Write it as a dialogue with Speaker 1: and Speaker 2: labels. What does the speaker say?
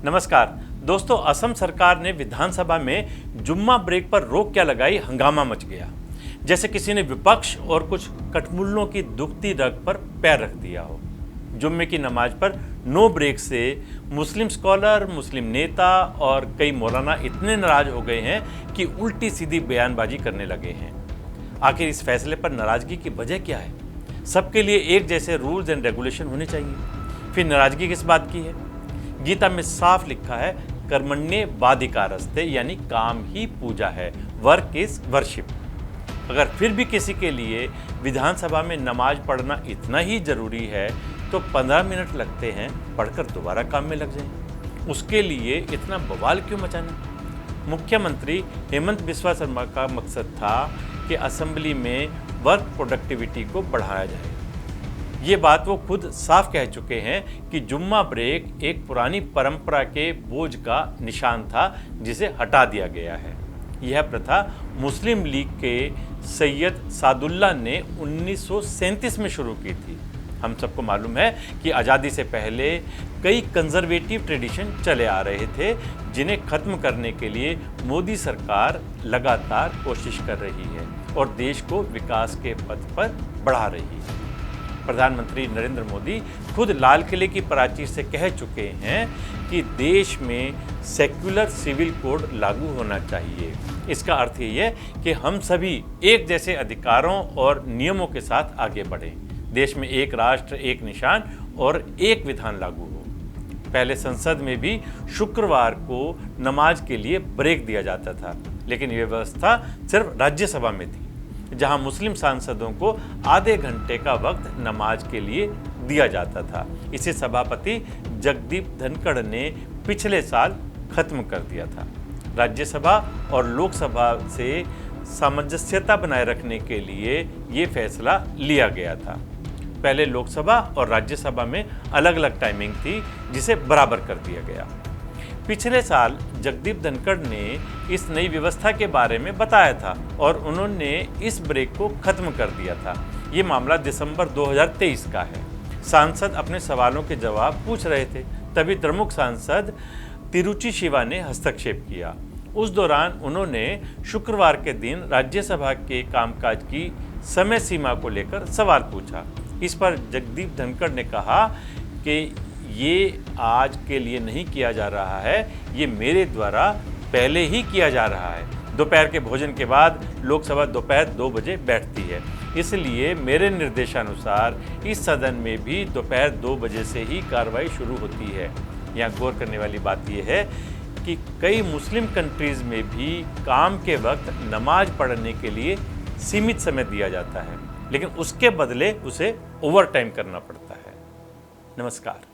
Speaker 1: नमस्कार दोस्तों, असम सरकार ने विधानसभा में जुम्मा ब्रेक पर रोक क्या लगाई, हंगामा मच गया। जैसे किसी ने विपक्ष और कुछ कठमुल्लों की दुखती रग पर पैर रख दिया हो। जुम्मे की नमाज पर नो ब्रेक से मुस्लिम स्कॉलर, मुस्लिम नेता और कई मौलाना इतने नाराज हो गए हैं कि उल्टी सीधी बयानबाजी करने लगे हैं। आखिर इस फैसले पर नाराजगी की वजह क्या है? सबके लिए एक जैसे रूल्स एंड रेगुलेशन होने चाहिए। फिर नाराजगी किस बात की है? गीता में साफ लिखा है, कर्मण्ये वाधिकारस्ते, यानी काम ही पूजा है, वर्क इज वर्शिप। अगर फिर भी किसी के लिए विधानसभा में नमाज पढ़ना इतना ही जरूरी है तो 15 मिनट लगते हैं, पढ़कर दोबारा काम में लग जाएं। उसके लिए इतना बवाल क्यों मचाना? मुख्यमंत्री हेमंत बिस्वा शर्मा का मकसद था कि असेंबली में वर्क प्रोडक्टिविटी को बढ़ाया जाए। ये बात वो खुद साफ कह चुके हैं कि जुम्मा ब्रेक एक पुरानी परंपरा के बोझ का निशान था जिसे हटा दिया गया है। यह प्रथा मुस्लिम लीग के सैयद सादुल्ला ने 1937 में शुरू की थी। हम सबको मालूम है कि आज़ादी से पहले कई कंजर्वेटिव ट्रेडिशन चले आ रहे थे, जिन्हें खत्म करने के लिए मोदी सरकार लगातार कोशिश कर रही है और देश को विकास के पथ पर बढ़ा रही है। प्रधानमंत्री नरेंद्र मोदी खुद लाल किले की प्राचीर से कह चुके हैं कि देश में सेक्युलर सिविल कोड लागू होना चाहिए। इसका अर्थ ये है कि हम सभी एक जैसे अधिकारों और नियमों के साथ आगे बढ़ें। देश में एक राष्ट्र, एक निशान और एक विधान लागू हो। पहले संसद में भी शुक्रवार को नमाज के लिए ब्रेक दिया जाता था, लेकिन यह व्यवस्था सिर्फ राज्यसभा में थी, जहां मुस्लिम सांसदों को आधे घंटे का वक्त नमाज के लिए दिया जाता था। इसे सभापति जगदीप धनखड़ ने पिछले साल खत्म कर दिया था। राज्यसभा और लोकसभा से सामंजस्यता बनाए रखने के लिए ये फैसला लिया गया था। पहले लोकसभा और राज्यसभा में अलग अलग टाइमिंग थी, जिसे बराबर कर दिया गया। पिछले साल जगदीप धनखड़ ने इस नई व्यवस्था के बारे में बताया था और उन्होंने इस ब्रेक को खत्म कर दिया था। ये मामला दिसंबर 2023 का है। सांसद अपने सवालों के जवाब पूछ रहे थे, तभी प्रमुख सांसद तिरुचि शिवा ने हस्तक्षेप किया। उस दौरान उन्होंने शुक्रवार के दिन राज्यसभा के कामकाज की समय सीमा को लेकर सवाल पूछा। इस पर जगदीप धनखड़ ने कहा कि ये आज के लिए नहीं किया जा रहा है, ये मेरे द्वारा पहले ही किया जा रहा है। दोपहर के भोजन के बाद लोकसभा दोपहर 2 बजे बैठती है, इसलिए मेरे निर्देशानुसार इस सदन में भी दोपहर 2 बजे से ही कार्रवाई शुरू होती है। यहाँ गौर करने वाली बात यह है कि कई मुस्लिम कंट्रीज़ में भी काम के वक्त नमाज पढ़ने के लिए सीमित समय दिया जाता है, लेकिन उसके बदले उसे ओवर टाइम करना पड़ता है। नमस्कार।